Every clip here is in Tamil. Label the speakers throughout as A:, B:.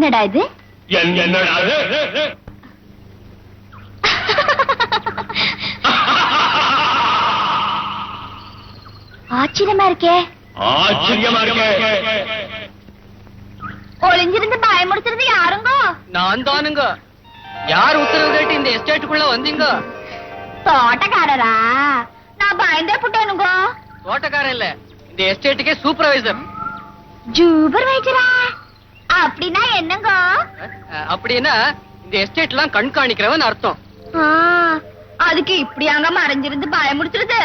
A: என்னடா இது?
B: என்னடா இது?
A: ஆச்சரியமா இருக்கே.
B: ஆச்சரியமா இருக்கே.
A: ஒளிஞ்சிருந்து பயமுடுத்துறது யாருங்க?
C: நான் தானுங்க. யார் உத்தரவு கேட்டு இந்த எஸ்டேட்டுக்குள்ள வந்தீங்க?
A: தோட்டக்காரரா? நான் பயந்தே புட்டேனுங்க.
C: தோட்டக்காரன் இல்ல, இந்த எஸ்டேட்டுக்கே சூப்பர்வைசர்.
A: சூப்பர்வைசரா? அப்படின்னா என்னங்க?
C: அப்படின்னா இந்த எஸ்டேட் எல்லாம் கண்காணிக்கிறவன் அர்த்தம்.
A: அதுக்கு இப்படியாங்க மறைஞ்சிருந்து பயமுடுத்துறது?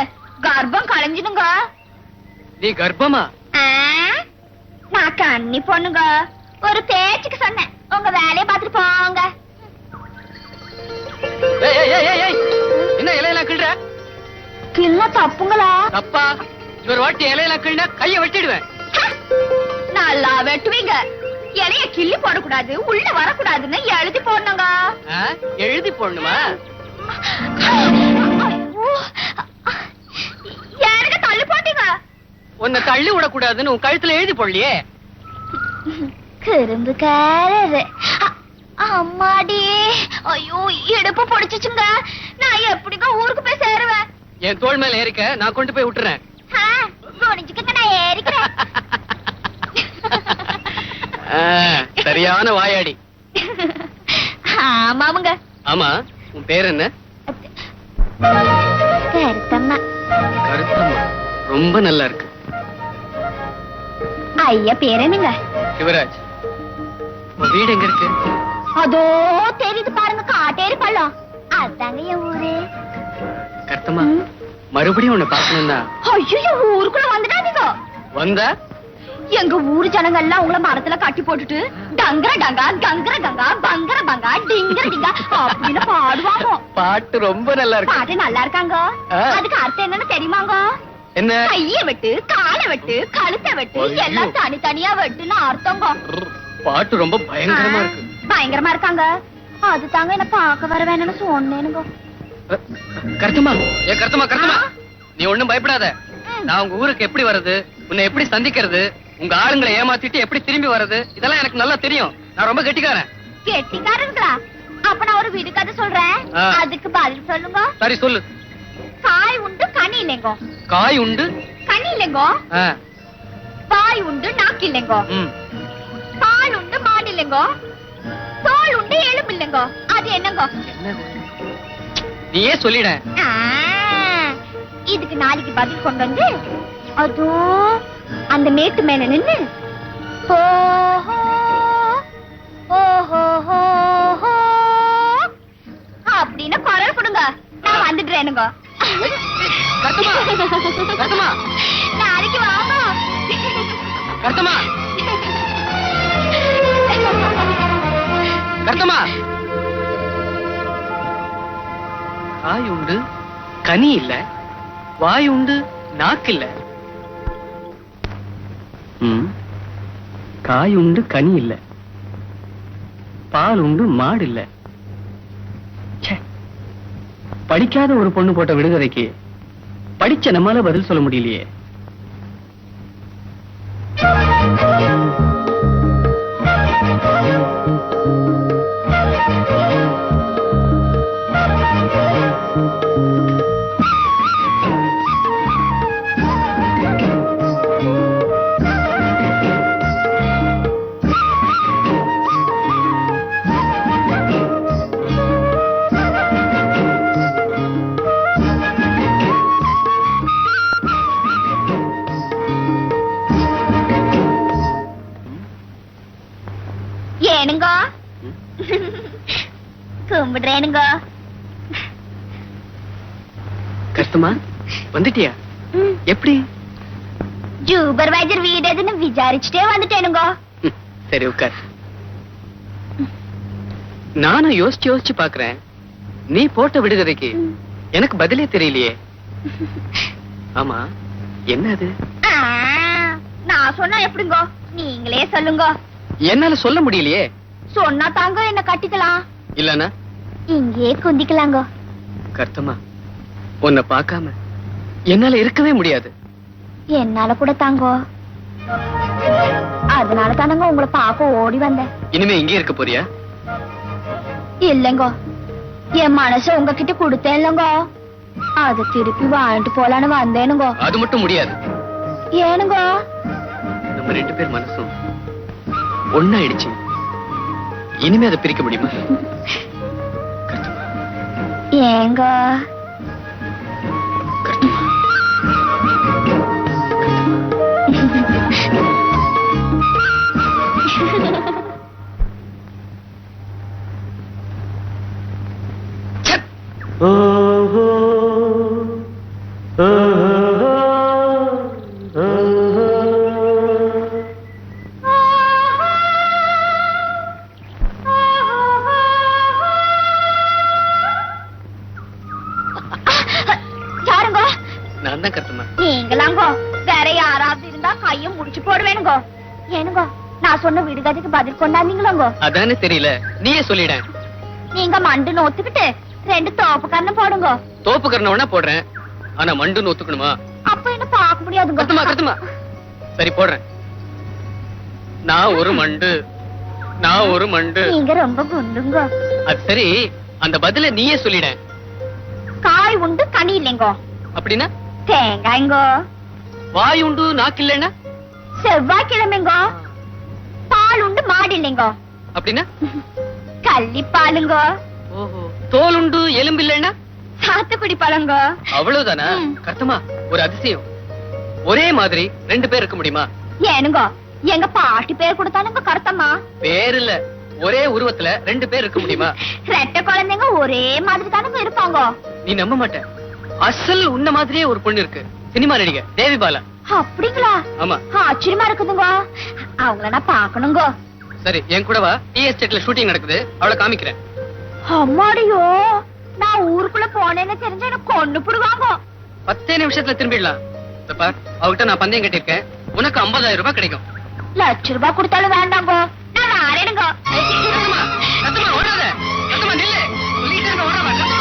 A: கர்ப்பம் களைஞ்சிடுங்க.
C: நீ கர்ப்பமா?
A: நான் கண்ணி பொண்ணுங்க. ஒரு பேச்சுக்கு சொன்னேன். உங்க வேலையை பார்த்துட்டு போங்க.
C: என்ன இலையெல்லாம் கிள்ற?
A: கிள்ள தப்புங்களா?
C: தப்பா? இவர் வாட்டி இலையெல்லாம் கிள்னா கைய வெட்டிடுவேன்.
A: நல்லா வெட்டுவீங்க. இலைய கிள்ளி போடக்கூடாது, உள்ள வரக்கூடாதுன்னு எழுதி போடணுங்க.
C: எழுதி போடணுமா?
A: எனக்கு தள்ளி போட்டீங்க.
C: உன்னை தள்ளி விடக்கூடாதுன்னு உன் கழுத்துல எழுதி போடலையே.
A: கரும்புக்காரரு. அம்மாடி, ஐயோ இடுப்பு பிடிச்சிச்சுங்க. நான் எப்படிங்க ஊருக்கு போய் சேருவேன்?
C: என் தோள் மேல ஏறிக்க, நான் கொண்டு போய் விட்டுறேன்.
A: குனிஞ்சுக்க, நான் ஏறிக்கிறேன்.
C: சரியான வாயாடி.
A: ஆமாமுங்க.
C: ஆமா, உன் பேர் என்ன?
A: கருத்தம்மா.
C: கருத்தம்மா, ரொம்ப நல்லா இருக்கு.
A: ஐயா பேர் என்னங்க?
C: சிவராஜ். உன் வீடு எங்க இருக்கு?
A: அதோ தெரியுது பாருங்க, காட்டேரி பள்ளம். அதாங்க என் ஊரு.
C: கருத்தம்மா, மறுபடியும் உன்னை பார்க்கணும்னா.
A: ஐயோ, ஊருக்குள்ள வந்துடாதீங்க.
C: வந்தா
A: எங்க ஊரு ஜனங்க எல்லாம் உங்களை மரத்துல கட்டி போட்டுட்டு டங்கர டங்கா, கங்கர கங்கா, பங்கர பங்கா, டிங்கர டிங்கா அப்படின்னு பாடுவாங்க.
C: பாட்டு ரொம்ப நல்லா இருக்கு.
A: பாட்டு நல்லா இருக்காங்க. அதுக்கு அர்த்தம் என்னன்னு தெரியுமாங்க?
C: என்ன?
A: கைய வெட்டு, காலை வெட்டு, கழுத்தை வெட்டு, எல்லாம் தனித்தனியா வெட்டுன்னு அர்த்தங்க.
C: பாட்டு ரொம்ப பயங்கரமா இருக்கு.
A: பயங்கரமா இருக்காங்க. அது தாங்க என்ன பார்க்க வர வேணும்னு சொன்னேனுங்க.
C: கருத்தம்மா, ஏ கருத்தம்மா, கருத்தம்மா, நீ ஒண்ணும் பயப்படாத. நான் உங்க ஊருக்கு எப்படி வர்றது, உன்னை எப்படி சந்திக்கிறது, உங்க ஆளுங்களை ஏமாத்திட்டு எப்படி திரும்பி வர்றது, இதெல்லாம் எனக்கு நல்லா தெரியும். நான் ரொம்ப கெட்டிக்காரன்.
A: கெட்டிக்காரங்களா? அப்ப நான் ஒரு வீடு கதை சொல்றேன், அதுக்கு பதில் சொல்லுங்க.
C: சரி சொல்லு.
A: காய் உண்டு கனி இல்லைங்கோ.
C: காய் உண்டு
A: கனி இல்லைங்கோ. பாய் உண்டு நாக்கு இல்லைங்கோ. பால் உண்டு மாடு இல்லைங்கோ. தோல் உண்டு எலும்பு இல்லைங்கோ. அது என்னங்கோ?
C: நீயே சொல்லிட.
A: இதுக்கு நாளைக்கு பதில் கொண்டு வந்து அதோ அந்த மேட்டு மேல நின்னு அப்படின்னு குரல் கொடுங்க. நான் வந்துடுறேனுங்க. நாளைக்கு வாங்க.
C: கருத்தம்மா, கருத்தம்மா, காய் உண்டு கனி இல்ல, வாய் உண்டு நாக்கு இல்ல. காய் உண்டு கனி இல்ல, பால் உண்டு மாடு இல்ல. படிக்காத ஒரு பொண்ணு போட்ட விடுகதைக்கு படிச்ச நம்மால பதில் சொல்ல முடியலையே.
A: ஏனுங்கோ? கும்பிடுறேனுங்கோ.
C: கஷ்டமா வந்துட்டியா? எப்படி?
A: சூப்பர்வைசர் வீடு எதுன்னு விசாரிச்சுட்டே வந்துட்டேனுங்கோ.
C: சரி உட்கார். நானும் யோசிச்சு யோசிச்சு பாக்குறேன். நீ போட்ட விடுகதைக்கு எனக்கு பதிலே தெரியலையே. ஆமா, என்ன அது?
A: நான் சொன்னா எப்படிங்கோ? நீங்களே சொல்லுங்க.
C: என்னால சொல்ல முடியலையே.
A: சொன்னா தாங்க என்ன கட்டிக்கலாம்,
C: இல்லனா
A: இங்கே குந்திக்கலாங்க.
C: கர்த்தமா, உன்னை பார்க்காம என்னால இருக்கவே முடியாது.
A: என்னால கூட தாங்கோ. அதனால தானங்க உங்களை பார்க்க ஓடி வந்தேன்.
C: இனிமே இங்கே இருக்க போறியா?
A: இல்லைங்க, என் மனச உங்ககிட்ட கொடுத்தேன் இல்லைங்க, அதை திருப்பி வாங்கிட்டு போலான்னு வந்தேனுங்க.
C: அது மட்டும் முடியாது.
A: ஏனுங்க?
C: நம்ம 2 பேர் மனசும் ஒண்ணாயிடுச்சு. இனிமே அதை பிரிக்க முடியுமா?
A: ஏங்க? யாருங்க?
C: நான் தான் கருத்தம்மா.
A: நீங்களாங்கோ? வேற யாராவது இருந்தா கைய முடிச்சு போடுவேனுங்க. ஏனுங்க, நான் சொன்ன விடுகதைக்கு பதில் கொண்டாந்தீங்களாங்க?
C: அதானே தெரியல, நீயே சொல்லிட.
A: நீங்க மண்டுன்னு ஒத்துக்கிட்டு 2 தோப்பு கண்ணு போடுங்க.
C: தோப்பு கரணவனா போடுறேன், ஆனா மண்டுன்னு ஒத்துக்கணுமா?
A: அப்ப என்ன பார்க்க முடியாதுங்க.
C: கருத்தமா சரி போடுறேன். நான் ஒரு மண்டு, நான் ஒரு மண்டு.
A: நீங்க ரொம்ப குண்டுங்க.
C: அது சரி, அந்த பதில நீயே சொல்லிட.
A: காய் உண்டு கனி இல்லைங்கோ.
C: அப்படின்னா?
A: தேங்காய்ங்கோ.
C: வாய் உண்டு நாக்கு இல்லைன்னா?
A: செவ்வாய்க்கிழமைங்கோ. பால் உண்டு மாடு இல்லைங்கோ.
C: அப்படின்னா?
A: கள்ளிப்பாலுங்கோ.
C: ஓஹோ. தோல் உண்டு எலும்பு இல்லைன்னா?
A: சாத்துக்குடி பழங்கோ.
C: அவ்வளவுதானா? கருத்தமா, ஒரு அதிசயம். ஒரே மாதிரி 2 பேர் இருக்க முடியுமா?
A: ஏனுங்கோ, எங்க பாட்டி பேர் கொடுத்தானுங்க கருத்தம்மா.
C: பேர் இல்ல, ஒரே உருவத்துல 2 பேர் இருக்க முடியுமா?
A: ரெட்டை குழந்தைங்க ஒரே மாதிரி தானுங்க இருப்பாங்க.
C: நீ நம்ப மாட்ட, அசல் உன்ன மாதிரியே ஒரு பொண்ணு இருக்கு, சினிமா நடிகை தேவி பாலா.
A: அப்படிங்களா?
C: ஆமா.
A: ஆச்சரியமா இருக்குதுங்க. அவங்கள நான் பாக்கணுங்க.
C: சரி, என் கூட வா. டி எஸ்டேட்ல ஷூட்டிங் நடக்குது, அவளை காமிக்கிறேன்.
A: அம்மாடியோ, நான் ஊருக்குள்ள போனேன்னு தெரிஞ்சா எனக்கு கொண்டு போடுவாங்க.
C: 10 நிமிஷத்துல திரும்பிடலாம். பார், அவகிட்ட நான் பந்தயம் கட்டிருக்கேன், உனக்கு 50,000 ரூபாய் கிடைக்கும்.
A: ₹1,00,000 கொடுத்தாலும் வேண்டாங்க, நான் வரேனுங்க.
C: கத்தமா ஓடாத, கத்தமா நில்லு, சொல்லிட்டே இருக்க, ஓடாத கத்தமா.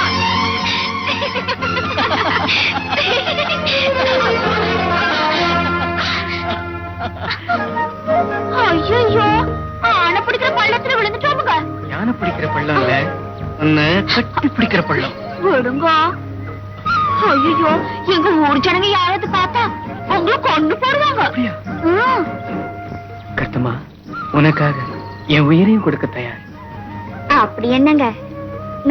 A: ஐயோ, ஆனை பிடிக்கிற பள்ளத்துல விழுந்துட்டோமுங்க.
C: யானை பிடிக்கிற பள்ளம் இல்ல, உன்னை கட்டி பிடிக்கிற பள்ளம்.
A: விடுங்க. ஐயோ, எங்க ஊர் ஜனங்க யாராவது பார்த்தா உங்களை கொண்டு போடுவாங்க.
C: கத்தமா, உனக்காக என் உயிரையும் கொடுக்க தயார்.
A: அப்படி என்னங்க,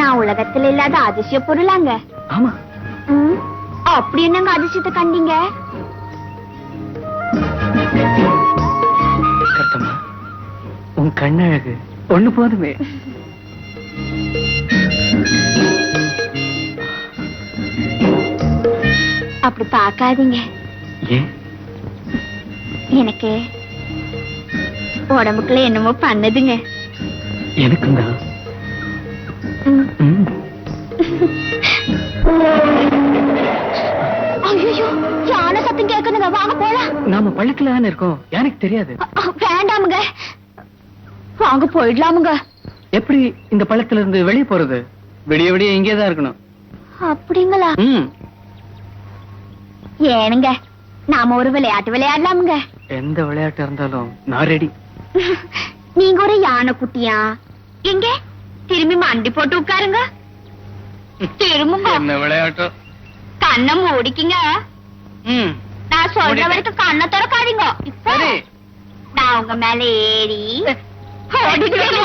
A: நான் உலகத்துல இல்லாத அதிசய பொருளாங்க?
C: ஆமா.
A: அப்படி என்னங்க அதிசயத்தை கண்டீங்க?
C: கத்தமா, உன் கண்ணழகு ஒண்ணு போதுமே.
A: அப்படி பார்க்காதீங்க.
C: ஏன்?
A: எனக்கு உடம்புக்குள்ள என்னமோ பண்ணுதுங்க.
C: எனக்கும் தான்.
A: ஐயோ, யானை சத்தம் கேட்குதுங்க, வாங்க போலாம்.
C: நாம பள்ளத்துல தானே இருக்கோம், எனக்கு தெரியாது.
A: வேண்டாமுங்க, வாங்க போயிடலாமுங்க.
C: எப்படி இந்த பள்ளத்துல இருந்து வெளியே போறது? விடிய விடிய இங்கேதான் இருக்கணும்.
A: அப்படிங்களா? ஏனுங்க, நாம ஒரு விளையாட்டு விளையாடலாமுங்க.
C: எந்த விளையாட்டு இருந்தாலும் நான் ரெடி.
A: நீங்க ஒரு யானை குட்டியா? எங்க திரும்பி மண்டி போட்டு உட்காருங்க. திரும்புங்க.
C: என்ன விளையாட்டு?
A: கண்ணை மூடிக்கிங்க. நான் சொல்ற வரைக்கும் கண்ணை திறக்காதீங்க. இப்போ நான் உங்க மேல ஏறி ஓடிடுவேங்க.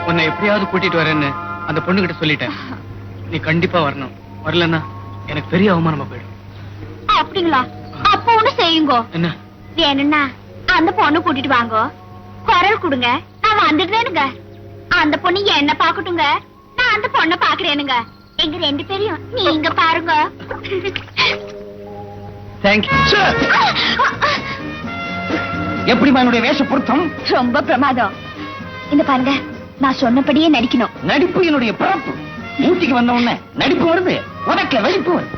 C: உன்னை எப்படியாவது கூட்டிட்டு வரேன்னு அந்த பொண்ணு கிட்ட சொல்லிட்டேன். நீ கண்டிப்பா வரணும். வரலன்னா எனக்கு பெரிய அவமானமா போயிடும்.
A: அப்படிங்களா? அப்ப ஒண்ணு செய்யுங்க.
C: என்ன
A: வேணும்னா அந்த பொண்ணு கூட்டிட்டு வாங்க, குரல் கொடுங்க, நான் வந்துடுறேனுங்க. அந்த பொண்ணு என்ன பாக்கட்டுங்க, நான் அந்த பொண்ணை பாக்குறேனுங்க. எங்க 2 பேரையும் நீங்க பாருங்க.
C: தேங்க்யூ.
D: எப்படி என்னுடைய வேஷ பொருத்தம்?
A: ரொம்ப பிரமாதம். இந்த பாருங்க, நான் சொன்னபடியே நடிக்கணும்.
D: நடிப்பு என்னுடைய பிறப்பு. ஊட்டிக்கு வந்த உடனே நடிப்பு வருது, உனக்கு வெடிப்பு வருது.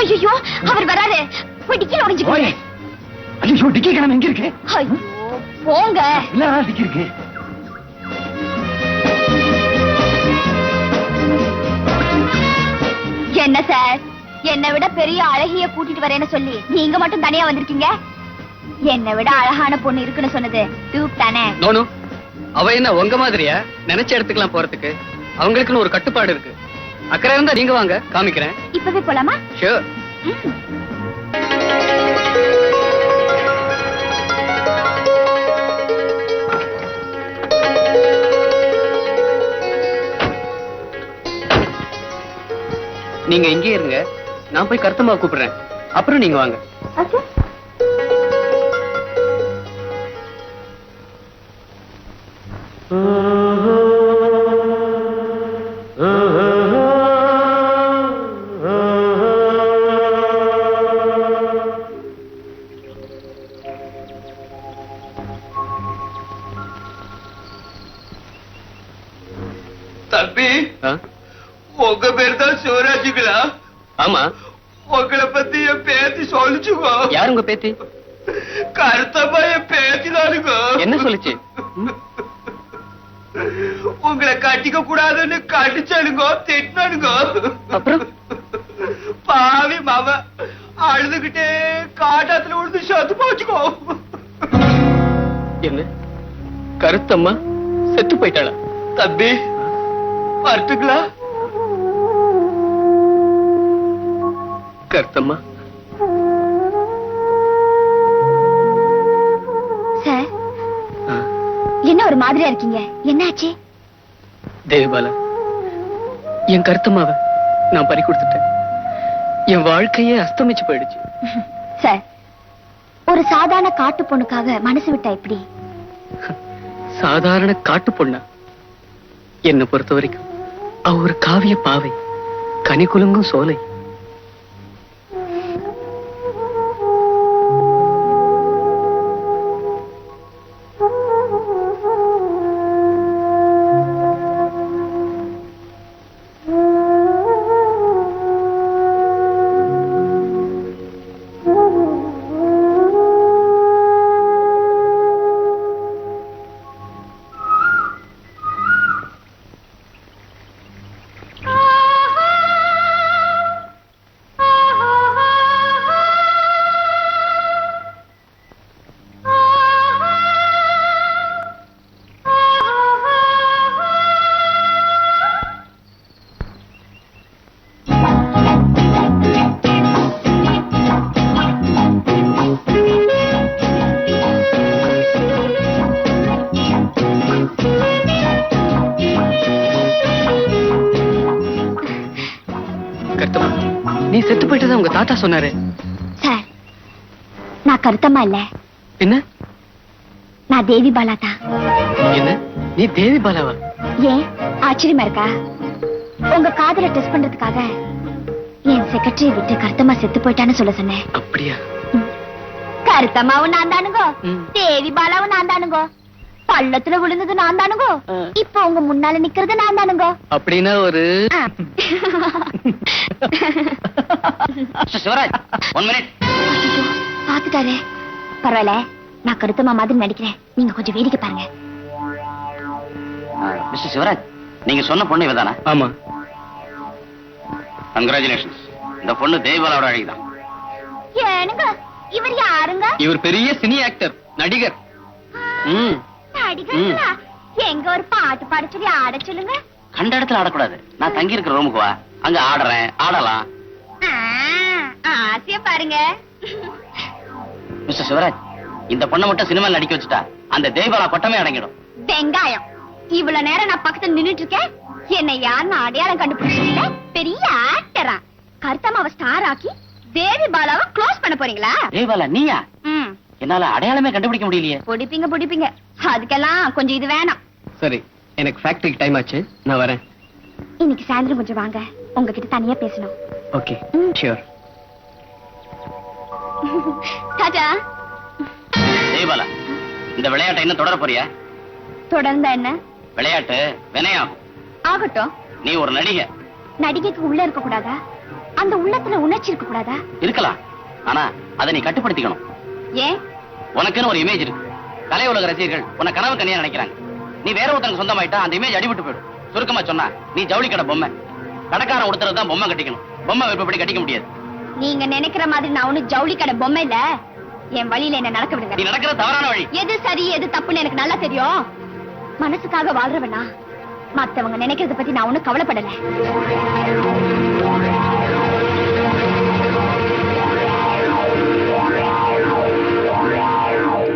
A: ஐயோ, அவர் வராரு. போய் டிக்கில ஒளிஞ்சுக்கோங்க.
D: ஐயோ, டிக்கி கிழமை எங்க இருக்கு?
A: ஐயோ, போங்க.
D: இல்ல டிக்கி இருக்கு.
A: என்ன சார், என்னை விட பெரிய அழகிய கூட்டிட்டு வரேன்னு சொல்லி நீங்க மட்டும் தனியா வந்திருக்கீங்க. என்னை விட அழகான பொண்ணு இருக்குன்னு சொன்னது டூப் தானே?
C: நோனு, அவ என்ன உங்க மாதிரியா நினைச்ச இடத்துக்குலாம் போறதுக்கு? அவங்களுக்குன்னு ஒரு கட்டுப்பாடு இருக்கு. அக்கறை இருந்தா நீங்க வாங்க, காமிக்கிறேன்.
A: இப்பவே போலாமா?
C: ஷூர். நீங்க இங்கே இருங்க, நான் போய் கருத்தம்மா கூப்பிடுறேன், அப்புறம் நீங்க வாங்க.
A: Okay.
B: தம்பி,
C: ஆ?
B: உங்க பேர் தான் சிவராஜுங்களா?
C: ஆமா.
B: உங்களை பத்தி என் பேத்தி சொல்லிச்சுக்கோ.
C: யாரு உங்க பேத்தி?
B: கருத்தம்மா என் பேத்தி தானுங்க.
C: என்ன சொல்லுச்சு?
B: உங்களை கட்டிக்க கூடாதுன்னு கடிச்சானுங்க, திட்டினானுங்க.
C: அப்புறம்
B: பாவி மாவ அழுதுகிட்டே காட்டாத்துல விழுந்து சத்து போச்சுக்கோ.
C: என்ன, கருத்தம்மா செத்து போயிட்டாளா?
B: தம்பி, வரட்டுங்களா?
C: கருத்தம்மா,
A: சார், என்ன ஒரு மாதிரியா இருக்கீங்க? என்னாச்சு?
C: தேவிபாலா, என் கருத்தம்மாவை நான் பறி கொடுத்துட்டேன். என் வாழ்க்கையே அஸ்தமிச்சு போயிடுச்சு.
A: சார், ஒரு சாதாரண காட்டு பொண்ணுக்காக மனசு விட்டா எப்படி?
C: சாதாரண காட்டு பொண்ணா? என்னை பொறுத்த வரைக்கும் அவ ஒரு காவிய பாவை, கனி குலுங்கும் சோலை. நீ செத்து போயிட்டதா உங்க தாத்தா சொன்னாரு.
A: சார், நான் கருத்தம்மா இல்ல.
C: என்ன?
A: நான் தேவி பாலா தான்.
C: என்ன, நீ தேவி பாலாவா?
A: ஏன் ஆச்சரியமா இருக்கா? உங்க காதல டெஸ்ட் பண்றதுக்காக என் செக்ரட்டரி விட்டு கருத்தம்மா செத்து போயிட்டான்னு சொல்ல சொன்னேன்.
C: அப்படியா?
A: கருத்தம்மாவும் நான் தானுங்கோ,
C: ம்.
A: தேவி பாலாவும் நான் தானுங்கோ, பள்ளத்துல விழுந்தது நான் தானுங்கோ, இப்ப உங்க முன்னால நிக்கிறது நான் தானுங்கோ.
C: அப்படின்னா ஒரு
D: சிவராஜ், 1 minute.
A: பாத்துட்டாரு. பரவாயில்ல, நான் கருத்தம்மா மாதிரி நடிக்கிறேன், நீங்க கொஞ்சம் வேடிக்கை பாருங்க.
D: மிஸ்டர் சிவராஜ், நீங்க சொன்ன பொண்ணு இவதானா?
C: ஆமா.
D: கங்க்ராச்சுலேஷன்ஸ். இந்த பொண்ணு தேவபாலாவோட அழகிதான்.
A: ஏனுங்க, இவர் யாருங்க?
C: இவர் பெரிய சினி ஆக்டர், நடிகர்.
A: நடிகர்களா? எங்க ஒரு பாட்டு பாட சொல்லி ஆட சொல்லுங்க.
D: கண்ட இடத்துல ஆடக்கூடாது. நான் தங்கி இருக்கிற ரூமுக்கு வா, அங்க ஆடுறேன், ஆடலாம்.
A: ஆசையா பாருங்க.
D: மிஸ்டர் சிவராஜ், இந்த பொண்ணை மட்டும் சினிமாவில் நடிக்க வச்சுட்டா அந்த தேவபாலா பட்டமே அடங்கிடும்.
A: வெங்காயம், இவ்வளவு நேரம் நான் பக்கத்துல நின்னுட்டு இருக்கேன், என்னை யாருன்னு அடையாளம் கண்டுபிடிச்சிருக்க? பெரிய ஆக்டரா? கருத்தம்மாவை ஸ்டார் ஆக்கி தேவி பாலாவை க்ளோஸ் பண்ண போறீங்களா?
D: தேவபாலா நீயா? என்னால அடையாளமே கண்டுபிடிக்க முடியலையே.
A: பிடிப்பீங்க பிடிப்பீங்க, அதுக்கெல்லாம் கொஞ்சம் இது வேணாம்.
C: சரி, எனக்கு ஃபேக்டரிக்கு டைம் ஆச்சு, நான் வரேன்.
A: இன்னைக்கு சாயந்தரம் கொஞ்சம் வாங்க, உங்ககிட்ட தனியா பேசணும்.
C: Okay, sure.
A: டாடா.
D: தேவபாலா, இந்த விளையாட்டை என்ன தொடர போறியா?
A: தொடர்ந்தா என்ன?
D: விளையாட்டு வினையாகும்.
A: ஆகட்டும்.
D: நீ ஒரு நடிகை.
A: நடிகைக்கு உள்ள இருக்க கூடாதா? அந்த உள்ளத்துல உணர்ச்சி இருக்க கூடாதா?
D: இருக்கலாம், ஆனா அதை நீ கட்டுப்படுத்திக்கணும்.
A: ஏன்?
D: உனக்குன்னு ஒரு இமேஜ் இருக்கு. கலை உலக ரசிகர்கள் உன்னை கனவு கண்ணியா நினைக்கிறாங்க. நீ வேற ஒருத்தருக்கு சொந்தமாயிட்டா அந்த இமேஜ் அடிபட்டு போயிடும். சுருக்கமா சொன்னா நீ ஜவுளி கடை பொம்மை. கடைக்காரன் உடுத்துறதுதான் பொம்மை கட்டிக்கணும். பொம்மை விருப்பப்படி கட்டிக்க முடியாது.
A: நீங்க நினைக்கிற மாதிரி நான் ஒண்ணு ஜவுளி கடை பொம்மை இல்ல. என் வழியில என்ன நடக்க விடுங்க.
D: நீ நடக்கிற தவறான வழி.
A: எது சரி எது தப்புன்னு எனக்கு நல்லா தெரியும். மனசுக்காக வாழ்றவனா மத்தவங்க நினைக்கிறத பத்தி நான் ஒண்ணும் கவலைப்படல.